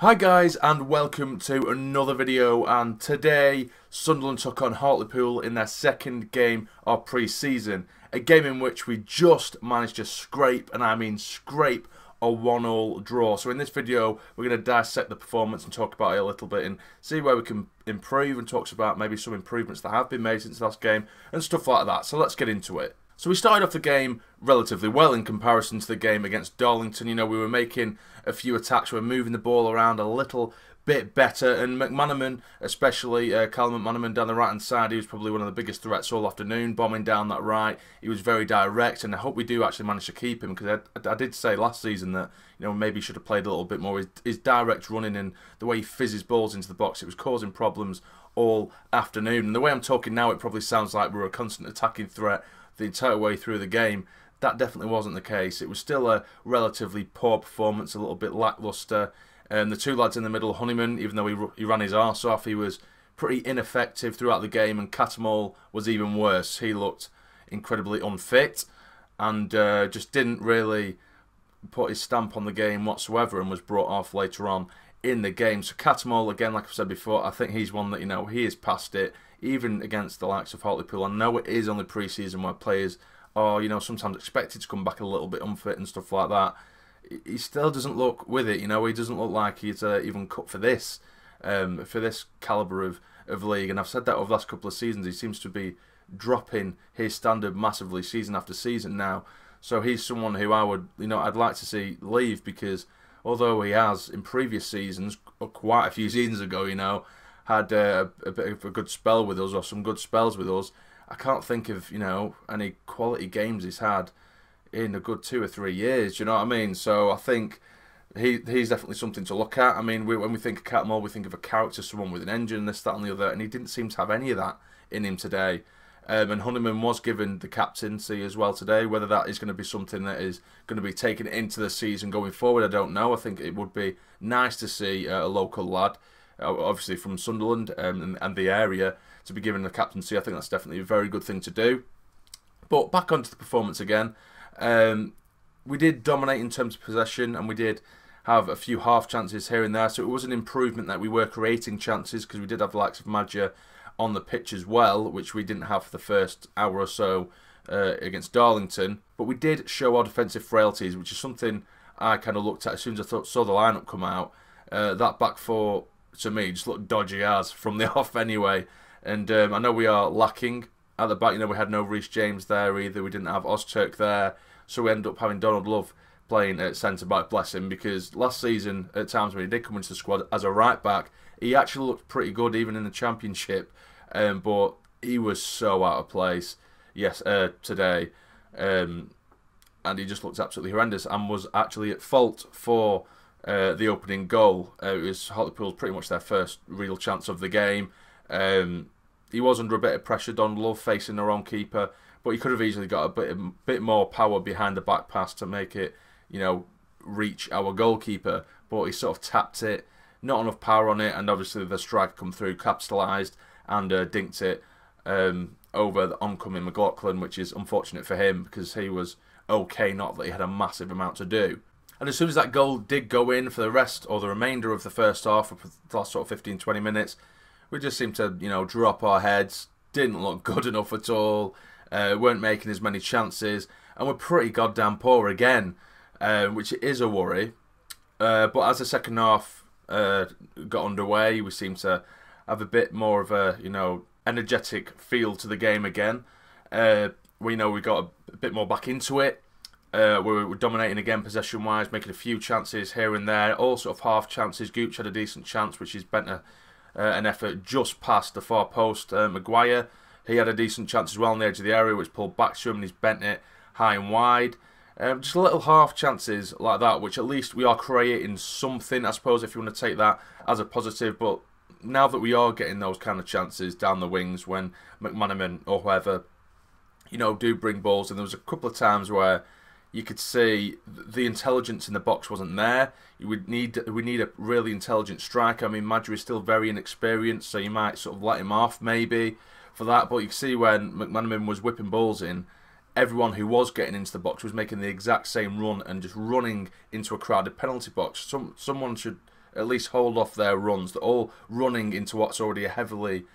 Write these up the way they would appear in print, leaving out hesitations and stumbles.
Hi guys and welcome to another video, and today Sunderland took on Hartlepool in their second game of pre-season. A game in which we just managed to scrape, and I mean scrape, a 1-1 draw. So in this video we're going to dissect the performance and talk about it a little bit and see where we can improve, and talks about maybe some improvements that have been made since last game and stuff like that. So let's get into it. So we started off the game relatively well in comparison to the game against Darlington. You know, we were making a few attacks, we were moving the ball around a little bit better, and McManaman, especially Callum McManaman down the right hand side, he was probably one of the biggest threats all afternoon, bombing down that right. He was very direct, and I hope we do actually manage to keep him, because I did say last season that, you know, maybe he should have played a little bit more. His direct running and the way he fizzes balls into the box, it was causing problems all afternoon. And the way I'm talking now, it probably sounds like we're a constant attacking threat the entire way through the game. That definitely wasn't the case. It was still a relatively poor performance, a little bit lacklustre. The two lads in the middle, Honeyman, even though he ran his arse off, he was pretty ineffective throughout the game, and Catamol was even worse. He looked incredibly unfit and just didn't really put his stamp on the game whatsoever, and was brought off later on in the game. So Catamol, again, like I've said before, I think he's one that, you know, he is past it, even against the likes of Hartlepool. I know it is only pre-season where players are, you know, sometimes expected to come back a little bit unfit and stuff like that. He still doesn't look with it, you know. He doesn't look like he's even cut for this calibre of league. And I've said that over the last couple of seasons. He seems to be dropping his standard massively season after season now. So he's someone who I would, you know, I'd like to see leave, because although he has in previous seasons, quite a few seasons ago, you know, had a bit of a good spell with us, or some good spells with us, I can't think of, you know, any quality games he's had in a good 2 or 3 years. Do you know what I mean? So I think he's definitely something to look at. I mean, when we think of Catmull, we think of a character, someone with an engine, this, that and the other, and he didn't seem to have any of that in him today. And Honeyman was given the captaincy as well today. Whether that is going to be something that is going to be taken into the season going forward, I don't know. I think it would be nice to see a local lad, obviously from Sunderland and the area, to be given the captaincy. I think that's definitely a very good thing to do. But back onto the performance again. We did dominate in terms of possession, and we did have a few half chances here and there. So it was an improvement that we were creating chances, because we did have the likes of Madja on the pitch as well, which we didn't have for the first hour or so against Darlington. But we did show our defensive frailties, which is something I kind of looked at as soon as I saw the lineup come out. That back four, to me, just looked dodgy as from the off anyway. And I know we are lacking at the back. You know, we had no Reece James there either. We didn't have Ozturk there. So we ended up having Donald Love playing at centre-back, bless him, because last season, at times when he did come into the squad as a right-back, he actually looked pretty good even in the Championship. But he was so out of place today. And he just looked absolutely horrendous, and was actually at fault for the opening goal. It was Hartlepool pretty much their first real chance of the game. He was under a bit of pressure, Donald Love, facing their own keeper, but he could have easily got a bit more power behind the back pass to make it, you know, reach our goalkeeper. But he sort of tapped it, not enough power on it, and obviously the striker come through, capitalised, and dinked it over the oncoming McLaughlin, which is unfortunate for him, because he was okay, not that he had a massive amount to do. And as soon as that goal did go in, for the rest, or the remainder of the first half, for the last sort of 15-20 minutes, we just seemed to, you know, drop our heads, didn't look good enough at all, weren't making as many chances, and we're pretty goddamn poor again, which is a worry. But as the second half got underway, we seemed to have a bit more of a, you know, energetic feel to the game again. We know we got a bit more back into it. We were dominating again possession-wise, making a few chances here and there, all sort of half chances. Gooch had a decent chance, which is bent an effort just past the far post. Maguire, he had a decent chance as well on the edge of the area, which pulled back to him, and he's bent it high and wide. Just little half chances like that, which at least we are creating something, I suppose, if you want to take that as a positive. But now that we are getting those kind of chances down the wings, when McManaman or whoever, you know, do bring balls, and there was a couple of times where you could see the intelligence in the box wasn't there. We need a really intelligent striker. I mean, Madja is still very inexperienced, so you might sort of let him off maybe for that. But you can see when McManaman was whipping balls in, everyone who was getting into the box was making the exact same run and just running into a crowded penalty box. Someone should at least hold off their runs. They're all running into what's already a heavily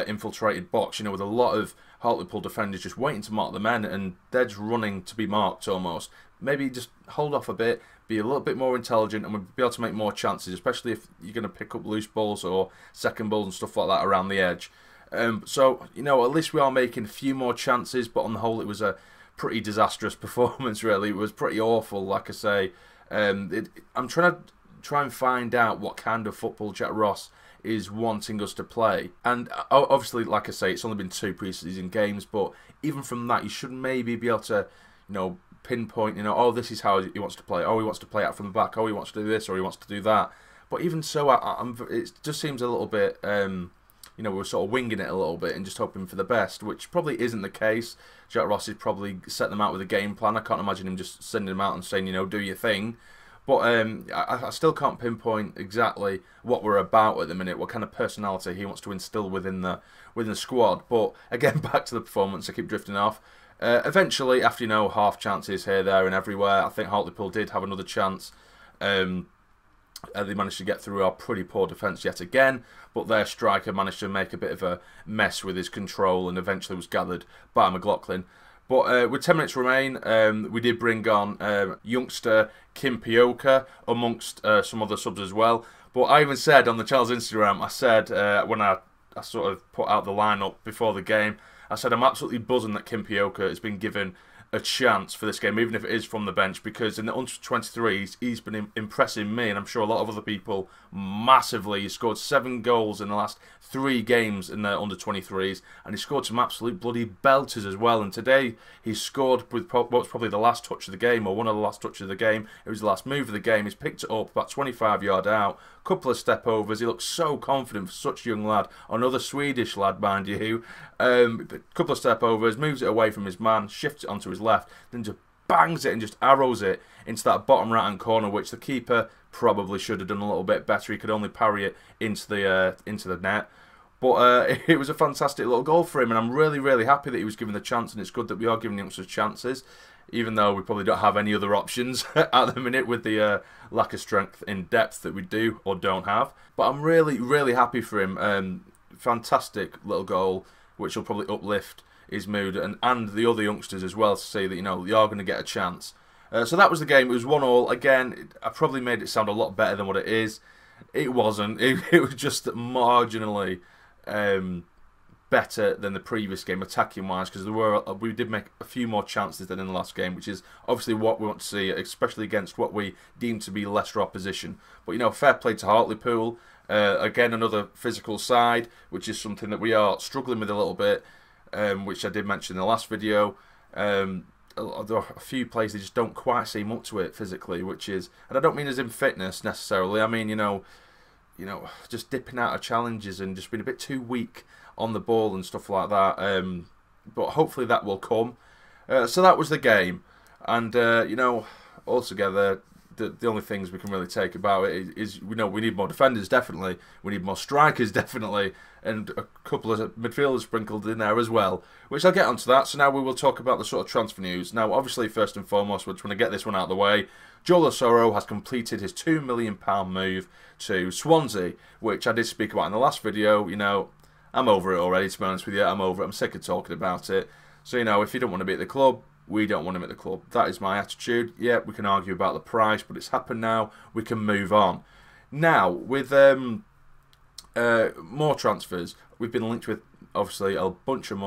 infiltrated box, you know, with a lot of Hartlepool defenders just waiting to mark the men, and they're just running to be marked almost. Maybe just hold off a bit, be a little bit more intelligent, and we'll be able to make more chances, especially if you're going to pick up loose balls or second balls and stuff like that around the edge. So, you know, at least we are making a few more chances, but on the whole it was a pretty disastrous performance, really. It was pretty awful, like I say. I'm trying and find out what kind of football Jack Ross is wanting us to play. And obviously, like I say, it's only been 2 pre-season games, but even from that, you should maybe be able to, you know, pinpoint, you know, oh, this is how he wants to play. Oh, he wants to play out from the back. Oh, he wants to do this or he wants to do that. But even so, it just seems a little bit, you know, we're sort of winging it a little bit and just hoping for the best, which probably isn't the case. Jack Ross has probably set them out with a game plan. I can't imagine him just sending them out and saying, you know, do your thing. But I still can't pinpoint exactly what we're about at the minute, what kind of personality he wants to instill within the squad. But again, back to the performance, I keep drifting off. Eventually, after, you know, half chances here, there and everywhere, I think Hartlepool did have another chance. They managed to get through our pretty poor defence yet again, but their striker managed to make a bit of a mess with his control and eventually was gathered by McLaughlin. But with 10 minutes remain, we did bring on youngster Kim Pioka amongst some other subs as well. But I even said on the channel's Instagram, I said when I sort of put out the lineup before the game, I said I'm absolutely buzzing that Kim Pioka has been given a chance for this game, even if it is from the bench, because in the under-23s, he's been impressing me, and I'm sure a lot of other people, massively. He scored 7 goals in the last 3 games in the under-23s, and he scored some absolute bloody belters as well, and today he scored with what's probably the last touch of the game, or one of the last touches of the game. It was the last move of the game. He's picked it up about 25 yards out, couple of step overs. He looks so confident for such a young lad. Another Swedish lad, mind you. Couple of step overs, moves it away from his man, shifts it onto his left, then just bangs it and just arrows it into that bottom right hand corner, which the keeper probably should have done a little bit better. He could only parry it into the net. But it was a fantastic little goal for him, and I'm really, really happy that he was given the chance, and it's good that we are giving youngsters chances, even though we probably don't have any other options at the minute with the lack of strength in depth that we do or don't have. But I'm really, really happy for him. Fantastic little goal, which will probably uplift his mood and the other youngsters as well, to see that, you know, you are going to get a chance. So that was the game. It was 1-1. Again, I probably made it sound a lot better than what it is. It wasn't. It was just marginally better than the previous game, attacking-wise, because we did make a few more chances than in the last game, which is obviously what we want to see, especially against what we deem to be lesser opposition. But, you know, fair play to Hartlepool. Again, another physical side, which is something that we are struggling with a little bit, which I did mention in the last video. There are a few players that just don't quite seem up to it physically, which is, and I don't mean as in fitness necessarily. I mean, you know, just dipping out of challenges and just being a bit too weak on the ball and stuff like that. But hopefully that will come. So that was the game, and you know, altogether, the only things we can really take about it is we know we need more defenders, definitely. We need more strikers, definitely, and a couple of midfielders sprinkled in there as well, which I'll get onto that. So now we will talk about the sort of transfer news. Now, obviously, first and foremost, we're trying to get this one out of the way. Joel Osoro has completed his £2 million move to Swansea, which I did speak about in the last video. You know, I'm over it already, to be honest with you. I'm over it. I'm sick of talking about it. So, you know, if you don't want to be at the club, we don't want him at the club. That is my attitude. Yeah, we can argue about the price, but it's happened now. We can move on. Now, with more transfers, we've been linked with obviously a bunch of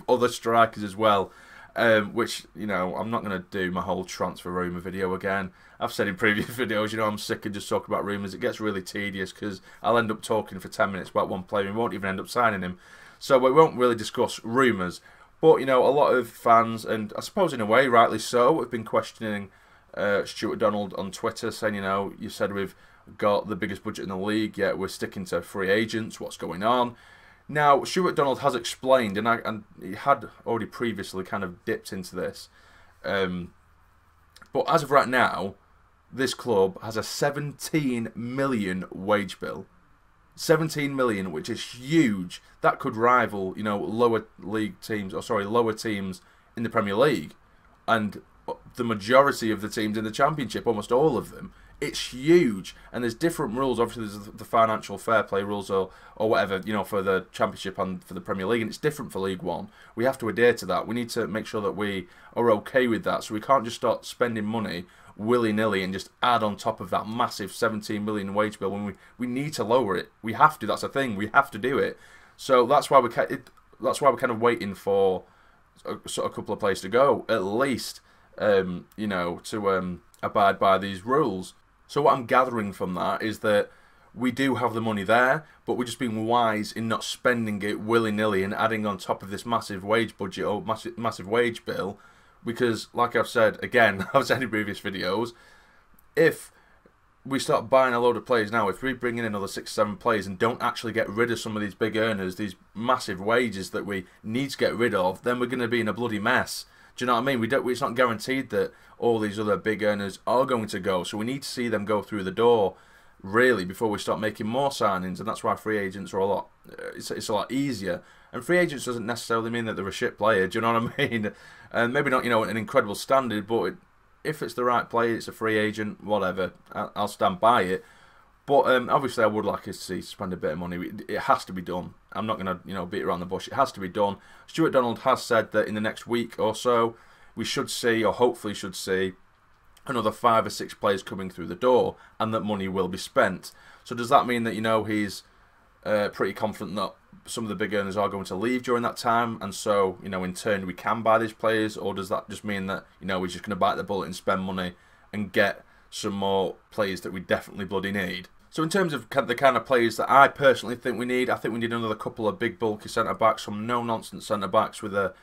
other strikers as well. Which, you know, I'm not going to do my whole transfer rumour video again. I've said in previous videos, you know, I'm sick of just talking about rumours. It gets really tedious because I'll end up talking for 10 minutes about one player and we won't even end up signing him. So we won't really discuss rumours. But, you know, a lot of fans, and I suppose in a way, rightly so, have been questioning Stuart Donald on Twitter, saying, you know, you said we've got the biggest budget in the league, yet we're sticking to free agents. What's going on? Now, Stuart Donald has explained, and he had already previously kind of dipped into this, but as of right now, this club has a 17 million wage bill. 17 million, which is huge. That could rival, you know, lower teams in the Premier League. And the majority of the teams in the Championship, almost all of them. It's huge, and there's different rules. Obviously, there's the financial fair play rules or whatever, you know, for the Championship and for the Premier League, and it's different for League One. We have to adhere to that. We need to make sure that we are okay with that, so we can't just start spending money willy-nilly and just add on top of that massive 17 million wage bill when we need to lower it. We have to. That's a thing. We have to do it. So that's why we're kind of waiting for a couple of players to go, at least, you know, to abide by these rules. So what I'm gathering from that is that we do have the money there, but we're just being wise in not spending it willy-nilly and adding on top of this massive wage budget or massive wage bill. Because, like I've said, again, I've said in previous videos, if we start buying a load of players now, if we bring in another 6 or 7 players and don't actually get rid of some of these big earners, these massive wages that we need to get rid of, then we're going to be in a bloody mess. Do you know what I mean? It's not guaranteed that all these other big earners are going to go, so we need to see them go through the door, really, before we start making more signings, and that's why free agents are it's a lot easier. And free agents doesn't necessarily mean that they're a shit player, do you know what I mean? And maybe not, you know, an incredible standard, but if it's the right player, it's a free agent, whatever, I'll stand by it. But obviously, I would like us to spend a bit of money. It has to be done. I'm not going to, you know, beat around the bush. It has to be done. Stuart Donald has said that in the next week or so, we should see, or hopefully should see, another 5 or 6 players coming through the door, and that money will be spent. So does that mean that, you know, he's pretty confident that some of the big earners are going to leave during that time, and so, you know, in turn we can buy these players, or does that just mean that, you know, we're just going to bite the bullet and spend money and get some more players that we definitely bloody need? So in terms of the kind of players that I personally think we need, I think we need another couple of big bulky centre-backs, some no-nonsense centre-backs with a,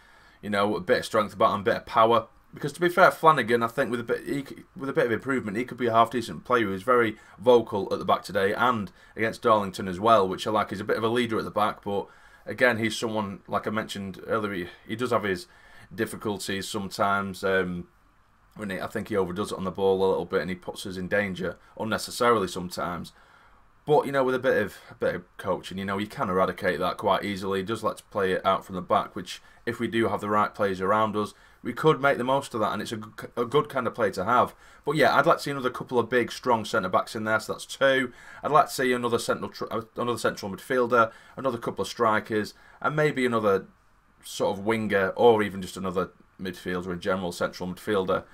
you know, a bit of strength about and a bit of power. Because to be fair, Flanagan, I think with a bit of improvement, he could be a half-decent player. He was very vocal at the back today and against Darlington as well, which I like. He's a bit of a leader at the back, but again, he's someone, like I mentioned earlier, he does have his difficulties sometimes. I think he overdoes it on the ball a little bit, and he puts us in danger unnecessarily sometimes. But, you know, with a bit of coaching, you know, you can eradicate that quite easily. He does like to play it out from the back, which, if we do have the right players around us, we could make the most of that, and it's a good kind of player to have. But yeah, I'd like to see another couple of big, strong centre-backs in there, so that's 2. I'd like to see another central midfielder, another couple of strikers, and maybe another sort of winger, or even just another midfielder in general, central midfielder,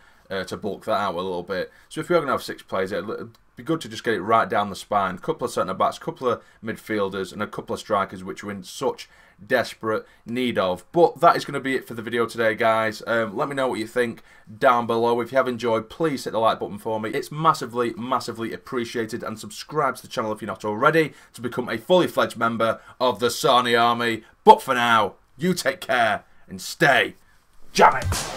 to bulk that out a little bit. So if we are going to have 6 players, it'd be good to just get it right down the spine. A couple of centre-backs, a couple of midfielders, and a couple of strikers, which we're in such desperate need of. But that is going to be it for the video today, guys. Let me know what you think down below. If you have enjoyed, please hit the like button for me. It's massively, massively appreciated. And subscribe to the channel if you're not already, to become a fully fledged member of the Sarnie Army. But for now, you take care and stay jam it.